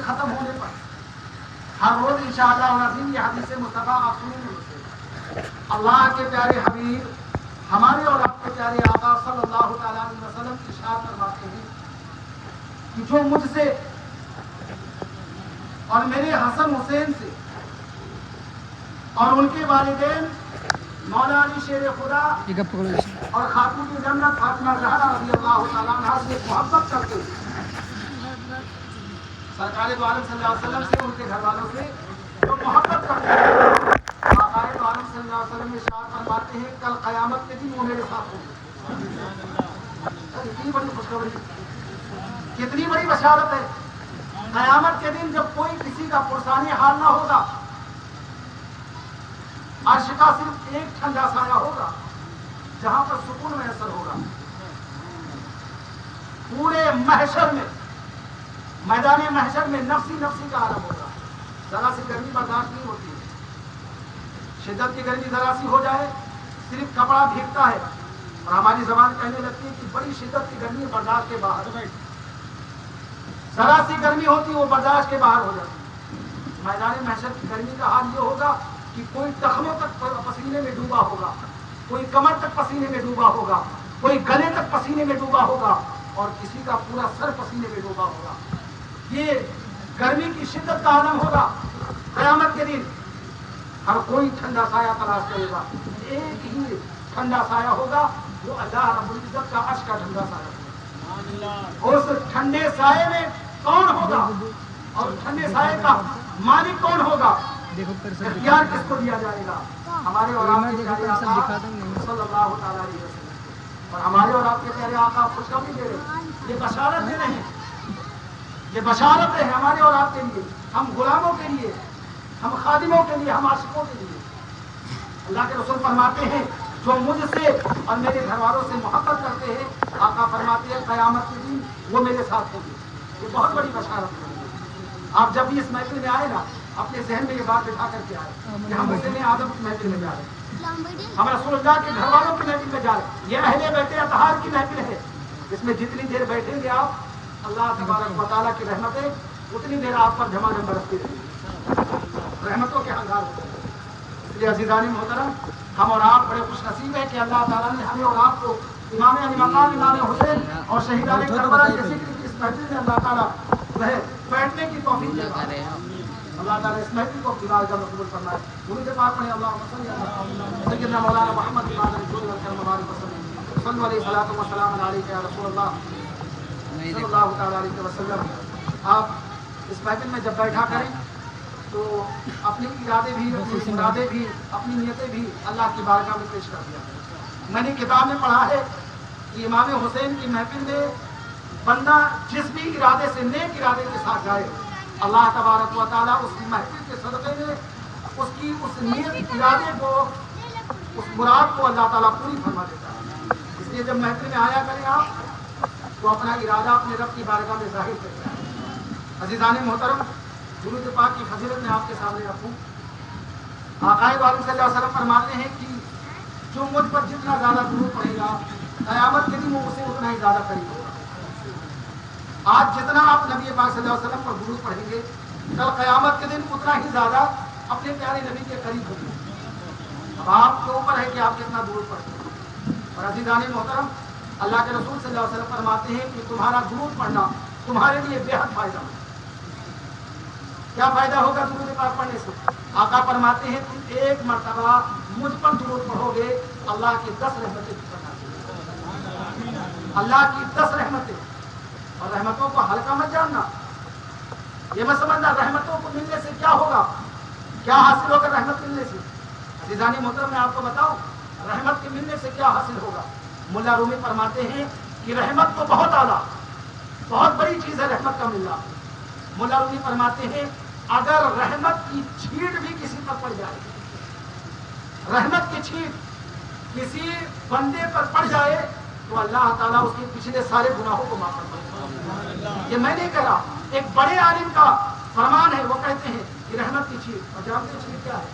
ختم ہونے پر ہر روز انشاءاللہ العظیم یہ حدیث مصطفیٰ آپ سنیں گے. اللہ کے پیارے حبیب ہمارے اور آپ کے پیارے آقا صلی اللہ تعالیٰ علیہ وسلم ارشاد فرماتے ہیں کہ جو مجھ سے اور میرے حسن حسین سے اور ان کے والدین مولا علی شیر خدا اور خاتون کی جنت فاطمہ زہرا رضی اللہ تعالیٰ عنہا سے محبت کرتے ہیں، سرکار دو عالم صلی اللہ علیہ وسلم سے، ان کے گھر والوں سے جو محبت کرتے ہیں، آقا دو عالم صلی اللہ علیہ وسلم ارشاد فرماتے ہیں کل قیامت کے دن وہ میرے ساتھ ہوں گے. اتنی بڑی خوشخبری، کتنی بڑی بشارت ہے. قیامت کے دن جب کوئی کسی کا پرسانی حال نہ ہوگا، عرش کا صرف ایک ٹھنڈا سایہ ہوگا جہاں پر سکون میسر ہوگا. پورے محشر میں، میدان محشر میں نفسی نفسی کا عالم ہوگا. ذرا سی گرمی برداشت نہیں ہوتی ہے، شدت کی گرمی ذرا سی ہو جائے صرف کپڑا بھیگتا ہے اور ہماری زبان کہنے لگتی ہے کہ بڑی شدت کی گرمی برداشت کے باہر. ذرا سی گرمی ہوتی ہے وہ برداشت کے باہر ہو جاتی. میدان محشر کی گرمی کا حال یہ ہوگا کہ کوئی ٹخنوں تک پسینے میں ڈوبا ہوگا، کوئی کمر تک پسینے میں ڈوبا ہوگا، کوئی گلے تک پسینے میں ڈوبا ہوگا اور کسی کا پورا سر پسینے میں ڈوبا ہوگا. یہ گرمی کی شدت کا عالم ہوگا. قیامت کے دن ہر کوئی ٹھنڈا سایہ تلاش کرے گا. ایک ہی ٹھنڈا سایہ ہوگا، وہ اللہ رب العزت کا عرش کا ٹھنڈا سایہ ہوگا. اس ٹھنڈے سائے میں کون ہوگا اور ٹھنڈے سائے کا مالک کون ہوگا، اختیار کس کو دیا جائے گا؟ ہمارے اور آپ کے پیارے آقا صلی اللہ تعالیٰ علیہ وسلم. اور ہمارے اور آپ کے پیارے آقا خوشخبری دے رہے ہیں، یہ بشارت دے رہے ہیں، یہ بشارت ہے ہمارے اور آپ کے لیے، ہم غلاموں کے لیے، ہم خادموں کے لیے، ہم عاشقوں کے لیے. اللہ کے رسول فرماتے ہیں جو مجھ سے اور میرے گھر والوں سے محبت کرتے ہیں، آقا فرماتے ہیں قیامت کے دن وہ میرے ساتھ ہوں گے. یہ بہت بڑی بشارت ہے. آپ جب بھی اس محفل میں آئے نا، اپنے ذہن میں یہ بات بٹھا کر کے آئے کہ ہم حسین آدم کی محفل میں جا رہے ہیں، ہم رسول اللہ کے گھر والوں کی محفل میں جا رہے ہیں. یہ اہل بیت اطہار کی محفل ہے، اس میں جتنی دیر بیٹھیں گے آپ، اللہ تبارک و تعالیٰ کی رحمتیں اتنی دیر آپ پر جھما جھم برستی رہیں گی، رحمتوں کے ہنگار ہوتے ہیں. اس لیے عزیزان محترم، ہم اور آپ بڑے خوش نصیب ہیں کہ اللہ تعالیٰ نے ہمیں اور آپ کو امام علی مقام امام حسین اور شہیدان کربلا کے ذکر کی اس محفل میں اللہ تعالیٰ بیٹھنے کی توفیق دے گا. اللہ تعالیٰ اس محفل کو اپنی بارگاہ میں قبول فرمائے. درود پاک پڑھیں اللہم صلی علی سیدنا مولانا محمد صلی علیہ الصلوۃ والسلام علیک یا رسول اللہ صلی اللہ تعالیٰ علیہ وسلم. آپ اس محفل میں جب بیٹھا کریں تو اپنے ارادے بھی، اپنی مرادیں بھی، اپنی نیتیں بھی اللہ کی بارگاہ میں پیش کر دیا. میں نے کتاب میں پڑھا ہے کہ امام حسین کی محفل میں بندہ جس بھی ارادے سے، نیک ارادے کے ساتھ جائے، اللہ تبارک و تعالیٰ اس کی محفل کے صدقے میں اس کی اس نیک ارادے کو، اس مراد کو اللہ تعالیٰ پوری فرما دیتا ہے. اس لیے جب محفل میں آیا کریں آپ تو اپنا ارادہ اپنے رب کی بارگاہ میں ظاہر کرتے ہیں. عزیزان محترم، درود پاک کی فضیلت میں آپ کے سامنے رکھوں. آقا دو عالم صلی اللہ علیہ وسلم فرماتے ہیں کہ جو مجھ پر جتنا زیادہ درود پڑے گا، قیامت کے دن وہ اسے اتنا ہی زیادہ قریب ہوگا. آج جتنا آپ نبی پاک صلی اللہ علیہ وسلم پر درود پڑھیں گے، کل قیامت کے دن اتنا ہی زیادہ اپنے پیارے نبی کے قریب ہوں گے. اب آپ کے اوپر ہے کہ آپ کتنا درود پڑھتے ہیں. اور عزیزان محترم، اللہ کے رسول صلی اللہ علیہ وسلم فرماتے ہیں کہ تمہارا درود پڑھنا تمہارے لیے بے حد فائدہ ہوگا. کیا فائدہ ہوگا درود پاک پڑھنے سے؟ آقا فرماتے ہیں تم ایک مرتبہ مجھ پر درود پڑھو گے، اللہ کی 10 رحمتیں اللہ کی 10 رحمتیں. اور رحمتوں کو ہلکا مت جاننا، یہ مت سمجھنا رحمتوں کو ملنے سے کیا ہوگا، کیا حاصل ہوگا رحمت ملنے سے. عزیزان محترم، میں آپ کو بتاؤں رحمت کے ملنے سے کیا حاصل ہوگا. ملا رومی فرماتے ہیں کہ رحمت تو بہت اعلیٰ، بہت بڑی چیز ہے رحمت کا ملنا. ملا رومی فرماتے ہیں اگر رحمت کی چھیٹ بھی کسی پر پڑ جائے، رحمت کی چھیٹ کسی بندے پر پڑ جائے تو اللہ تعالیٰ اس کے پچھلے سارے گناہوں کو معاف کر دیتا ہے. یہ میں نہیں کہہ رہا، ایک بڑے عالم کا فرمان ہے. وہ کہتے ہیں کہ رحمت کی چھیٹ، اور جانتے چھیٹ کیا ہے؟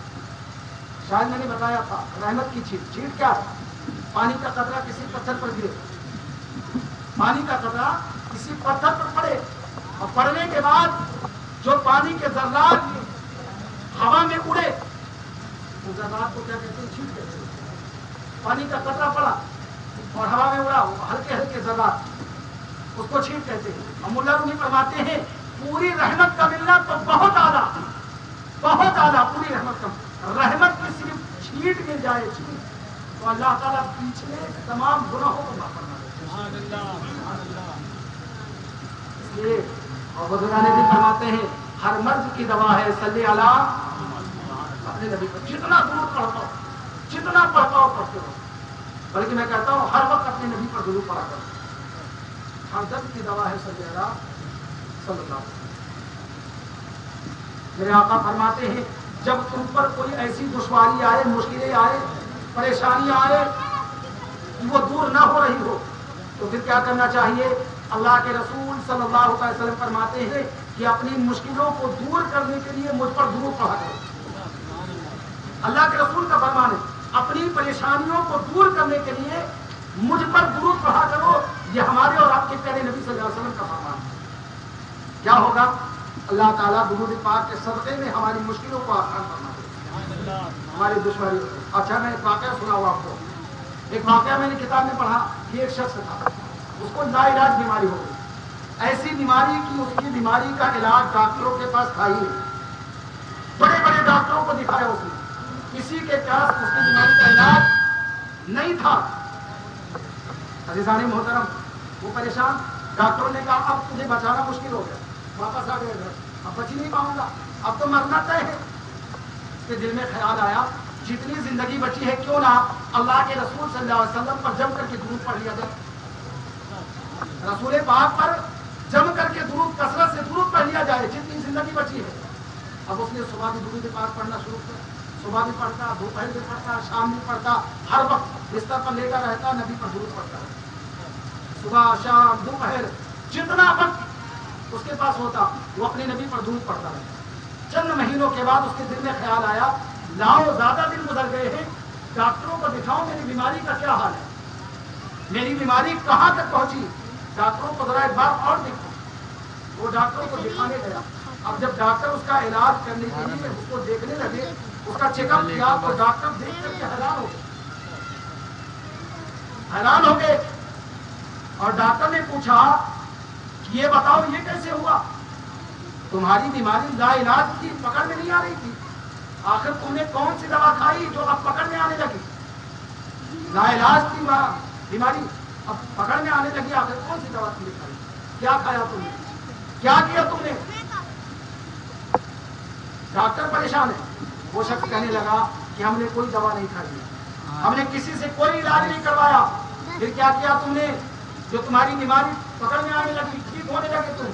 شاید میں نے بتایا تھا. رحمت کی چھیٹ، چھیٹ کیا ہے؟ پانی کا قطرہ کسی پتھر پر گرے، پانی کا قطرہ کسی پتھر پر پڑے اور پڑنے کے بعد جو پانی کے ذرات ہوا میں اڑے تو ذرات کو کیا کہتے ہیں؟ چھینٹ کہتے ہیں. پانی کا قطرہ پڑا اور ہوا میں اڑا، ہلکے ہلکے ذرات، اس کو چھینٹ کہتے ہیں. اور مولا رومی فرماتے ہیں پوری رحمت کا ملنا تو بہت اعلیٰ، بہت اعلیٰ. پوری رحمت کا رحمت کی صرف چھینٹ مل جائے، چھینٹ، تو اللہ تعالیٰ پچھلے تمام گناہوں کو معاف فرما دیتے ہیں. اس لیے اور بزرگان بھی فرماتے ہیں ہر مرض کی دوا ہے صلی اللہ اپنے نبی پر. جتنا درود پڑھتا ہو، جتنا پڑھتا ہو پڑھتے ہو، بلکہ میں کہتا ہوں ہر وقت اپنے نبی پر درود پڑھا کرو. ہر درد کی دوا ہے صلی اللہ صلی اللہ علیہ وسلم. میرے آقا فرماتے ہیں جب تم پر کوئی ایسی دشواری آئے، مشکلیں آئے، پریشانیاں آئے کہ وہ دور نہ ہو رہی ہو تو پھر کیا کرنا چاہیے؟ اللہ کے رسول صلی اللہ علیہ وسلم فرماتے ہیں کہ اپنی مشکلوں کو دور کرنے کے لیے مجھ پر درود پڑھا کرو. اللہ کے رسول کا فرمان ہے اپنی پریشانیوں کو دور کرنے کے لیے مجھ پر درود پڑھا کرو. یہ ہمارے اور آپ کے پیارے نبی صلی اللہ علیہ وسلم کا فرمان ہے. کیا ہوگا؟ اللہ تعالیٰ درود پاک کے صدقے میں ہماری مشکلوں کو آسان فرما دے، ہماری دشواری. اچھا میں ایک واقعہ سناؤں آپ کو. ایک واقعہ میں نے کتاب میں پڑھا کہ ایک شخص تھا، اس کو لا علاج بیماری ہو گئی. ایسی بیماری کی اس کی بیماری کا علاج ڈاکٹروں کے پاس تھا ہی نہیں. بڑے بڑے ڈاکٹروں کو دکھایا اس نے، کسی کے پاس اس کی بیماری کا علاج نہیں تھا. عزیزان محترم وہ پریشان. ڈاکٹروں نے کہا اب تجھے بچانا مشکل ہو گیا، واپس آ گئے گھر، اب بچ ہی نہیں پاؤں گا، اب تو مرنا طے ہے. اس کے دل میں خیال آیا جتنی زندگی بچی ہے کیوں نہ اللہ کے رسول صلی اللہ علیہ وسلم پر جم کر کے درود پڑھ لیا جائے. رسول پاک پر جم کر کے درود، کثرت سے درود پڑھ لیا جائے جتنی زندگی بچی ہے. اب اس نے صبح بھی درود پاک پڑھنا شروع کیا. صبح بھی پڑھتا، دوپہر بھی پڑھتا، شام بھی پڑھتا، ہر وقت بستر پر لیٹا رہتا، نبی پر درود پڑھتا. صبح شام دوپہر جتنا وقت اس کے پاس ہوتا وہ اپنے نبی پر درود پڑھتا رہتا. چند مہینوں کے بعد اس کے دل میں خیال آیا لاؤ زیادہ دن گزر گئے ہیں، ڈاکٹروں کو دکھاؤں میری بیماری کا کیا حال ہے، میری بیماری کہاں تک پہنچی. ڈاکٹروں کو ذرا ایک بار اور دیکھو. وہ ڈاکٹروں کو دکھانے گیا. اب جب ڈاکٹر اس کا علاج کرنے کے لیے اس کو دیکھنے لگے، اس کا چیک اپ کیا تو ڈاکٹر دیکھ کر کے حیران ہو گئے. اور ڈاکٹر نے پوچھا کہ یہ بتاؤ یہ کیسے ہوا؟ تمہاری بیماری لا علاج کی پکڑ میں نہیں آ رہی تھی، آخر تم نے کون سی دوا کھائی جو اب پکڑ میں آنے لگی؟ لا علاج کی بیماری اب پکڑ میں آنے لگی، آخر کون سی دوا تم نے کھائی؟ کیا کھایا تم نے؟ کیا کیا تم نے؟ ڈاکٹر پریشان ہے. وہ شخص کہنے لگا کہ ہم نے کوئی دوا نہیں کھائی، ہم نے کسی سے کوئی علاج نہیں کروایا. پھر کیا کیا تم نے جو تمہاری بیماری پکڑ میں آنے لگی، ٹھیک ہونے لگے تم؟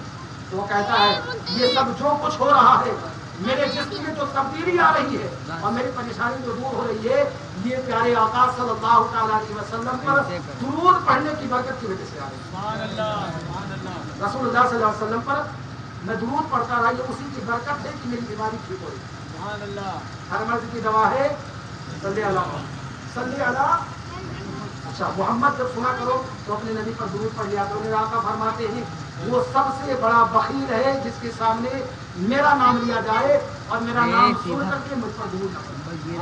تو وہ کہتا ہے یہ سب جو کچھ ہو رہا ہے، میرے جسم میں جو تبدیلی آ رہی ہے اور میری پریشانی جو دور ہو رہی ہے، یہ پیارے آقا صلی اللہ تعالیٰ علیہ وسلم پر درود پڑھنے کی برکت کی وجہ سے آ رہی ہے. رسول اللہ صلی اللہ علیہ وسلم پر میں درود پڑھتا رہا، یہ اسی کی برکت ہے کہ میری بیماری ٹھیک ہو رہی ہے. ہر مرض کی دوا ہے صلی اللہ صلی اللہ. اچھا محمد جب سنا کرو تو اپنے نبی پر درود پڑھ لیا کرو. میرے آقا فرماتے ہیں وہ سب سے بڑا بخیل ہے جس کے سامنے میرا نام لیا جائے اور میرا نام سن کر کے مجھ پر درود نہ پڑھے.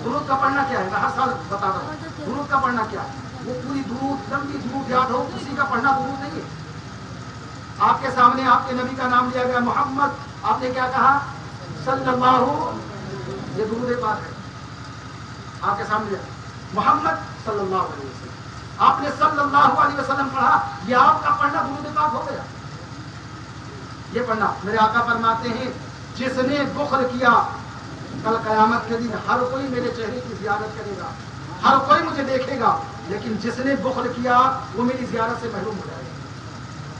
درود کا پڑھنا کیا ہے؟ میں ہر سال بتا رہا ہوں درود کا پڑھنا کیا ہے. وہ پوری درود لمبی درود یاد ہو اسی کا پڑھنا درود نہیں ہے. آپ کے سامنے آپ کے نبی کا نام لیا گیا محمد، آپ نے کیا کہا؟ صلی اللہ. یہ درود پاک ہے. آپ کے سامنے محمد صلی اللہ علیہ وسلم، آپ نے صلی اللہ علیہ وسلم پڑھا، یہ آپ کا پڑھنا درود پاک ہو گیا. یہ پڑھنا. میرے آقا فرماتے ہیں جس نے بخل کیا کل قیامت کے دن ہر کوئی میرے چہرے کی زیارت کرے گا، ہر کوئی مجھے دیکھے گا، لیکن جس نے بخل کیا وہ میری زیارت سے محروم ہو جائے گا،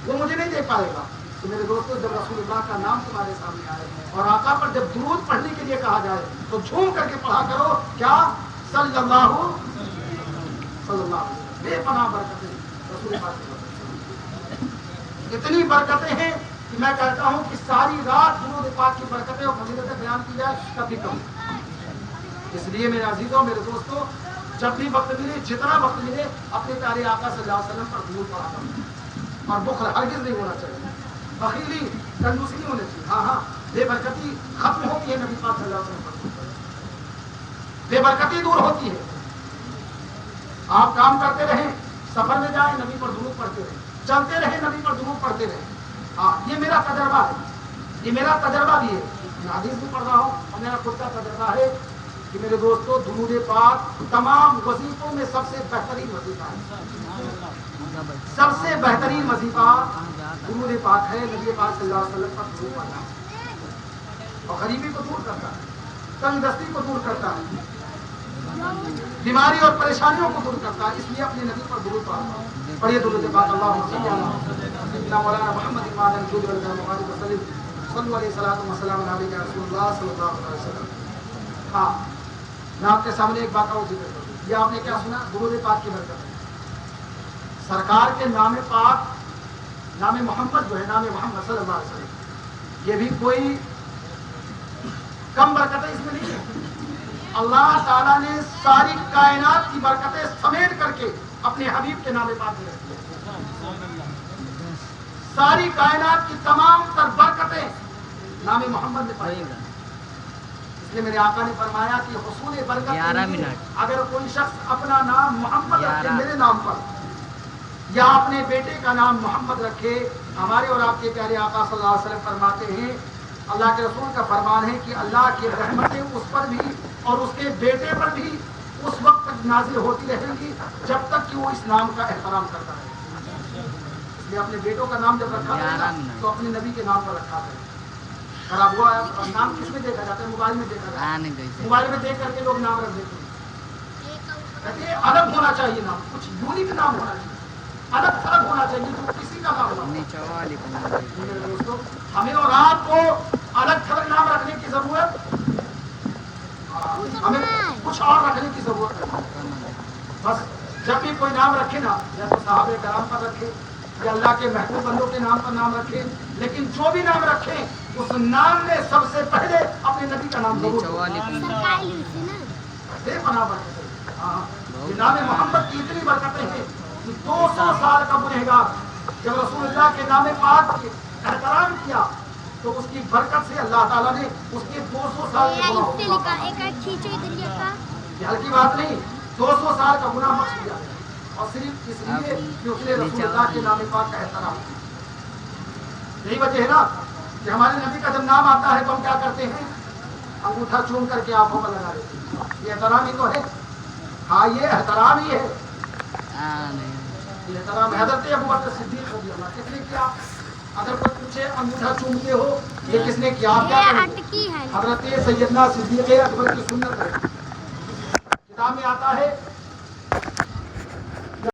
وہ مجھے نہیں دیکھ پائے گا. تو میرے دوستوں جب رسول اللہ کا نام تمہارے سامنے آئے اور آقا پر جب درود پڑھنے کے لیے کہا جائے تو جھوم کر کے پڑھا کرو. کیا؟ صلی اللہ صلی اللہ علیہ وسلم. بے پناہ برکتیں رسول پاک کی برکتیں، اتنی برکتیں ہیں کہ میں کہتا ہوں کہ ساری رات درود پاک کی برکتیں اور فضیلتیں بیان کی جائے کبھی کم. اس لیے میرے عزیزوں میرے دوستوں جب بھی وقت ملے، جتنا وقت ملے، اپنے پیارے آقا صلی اللہ علیہ وسلم پر درود پڑھا کرو. اور بخل ہرگز نہیں ہونا چاہیے، بخیلی کنجوسی نہیں ہونی چاہیے. بے برکتی ختم ہوتی ہے نبی پاک صلی اللہ علیہ وسلم پر، بے برکتی دور ہوتی ہے. آپ کام کرتے رہیں، سفر میں جائیں نبی پر درود پڑھتے رہیں، چلتے رہیں نبی پر درود پڑھتے رہیں. ہاں یہ میرا تجربہ ہے، یہ میرا تجربہ بھی ہے. میں حدیث بھی پڑھ رہا ہوں اور میرا خود کا تجربہ ہے کہ میرے دوستوں درود پاک تمام وظیفوں میں سب سے بہترین وظیفہ ہے. سب سے بہترین وظیفہ درود پاک ہے. نبی پاک صلی اللہ علیہ وسلم پر درود پڑھنا اور غریبی کو دور کرتا ہے، تنگ دستی کو دور کرتا ہے، بیماری اور پریشانیوں کو دور کرتا ہے. اس لیے اپنے نبی پر درود پڑھیے. درود پاک اللہم صلی علی سیدنا مولانا محمد وعلی آلہ وسلم صلی علیہ الصلوۃ والسلام علیہ رسول اللہ صلی اللہ علیہ وسلم. ہاں میں آپ کے سامنے ایک بات کا ذکر کروں. یہ آپ نے کیا سنا؟ درود پاک کی برکت ہے. سرکار کے نام پاک، نام محمد جو ہے، نام محمد صلی اللہ علیہ وسلم، یہ بھی کوئی کم برکتیں اس میں نہیں ہے. اللہ تعالیٰ نے ساری کائنات کی برکتیں سمیٹ کر کے اپنے حبیب کے نام پاک میں رکھی ہے. ساری کائنات کی تمام تر برکتیں نام محمد میں پائی ہیں. اس لیے میرے آقا نے فرمایا کہ حصول برکت اگر کوئی شخص اپنا نام محمد رکھے میرے نام پر، یا اپنے بیٹے کا نام محمد رکھے. ہمارے اور آپ کے پیارے آقا صلی اللہ علیہ وسلم فرماتے ہیں، اللہ کے رسول کا فرمان ہے کہ اللہ کی رحمتیں اس پر بھی اور اس کے بیٹے پر بھی اس وقت تک نازل ہوتی رہیں گی جب تک کہ وہ اس نام کا احترام کرتا ہے. اس لیے اپنے بیٹوں کا نام جب رکھا جائے گا تو اپنے نبی کے نام پر رکھا جائے. خراب ہوا نام کس میں دیکھا جاتا ہے؟ موبائل میں دیکھا جاتا ہے. موبائل میں دیکھ کر کے لوگ نام رکھ دیتے ہیں. کہتے ہیں الگ ہونا چاہیے نام، کچھ یونیک نام ہونا چاہیے، الگ تھلگ ہونا چاہیے جو کسی کا نام ہونا. دوستوں ہمیں اور آپ کو الگ تھلگ نام رکھنے کی ضرورت، ہمیں کچھ اور رکھنے کی ضرورت ہے. بس جب بھی کوئی نام رکھے نا، یا تو صحابہ کرام پر رکھے یا اللہ کے محبوب بندوں کے نام پر نام رکھے، لیکن جو بھی نام رکھے اس نام میں سب سے پہلے اپنے نبی کا نام ضرور بے پناہ برکتیں. ہاں یہ نام محمد کی اتنی برکتیں ہیں کہ 200 سال کا گنہگار جب رسول اللہ کے نام پاک کے احترام کیا تو اس کی برکت سے اللہ تعالیٰ نے اس کے 200 سال کے گناہ یہ ہلکی بات نہیں، 200 سال کا گناہ بخش دیا گیا، اور صرف اس لیے کہ اس نے رسول اللہ کے نام پاک کا احترام کیا. یہی وجہ ہے نا کہ ہمارے نبی کا جب نام آتا ہے تو ہم کیا کرتے ہیں؟ انگوٹھا چوم کر کے آنکھوں پر لگا دیتے ہیں. یہ احترام ہی تو ہے. ہاں یہ احترام ہی ہے. یہ احترام حضرت ابوبکر صدیق رضی اللہ کس نے کیا؟ اگر کوئی پوچھے انگوٹھا چومتے ہو یہ کس نے کیا؟ آپ کیا کریں؟ حضرت سیدنا صدیق اکبر کی سنت ہے. کتاب میں آتا ہے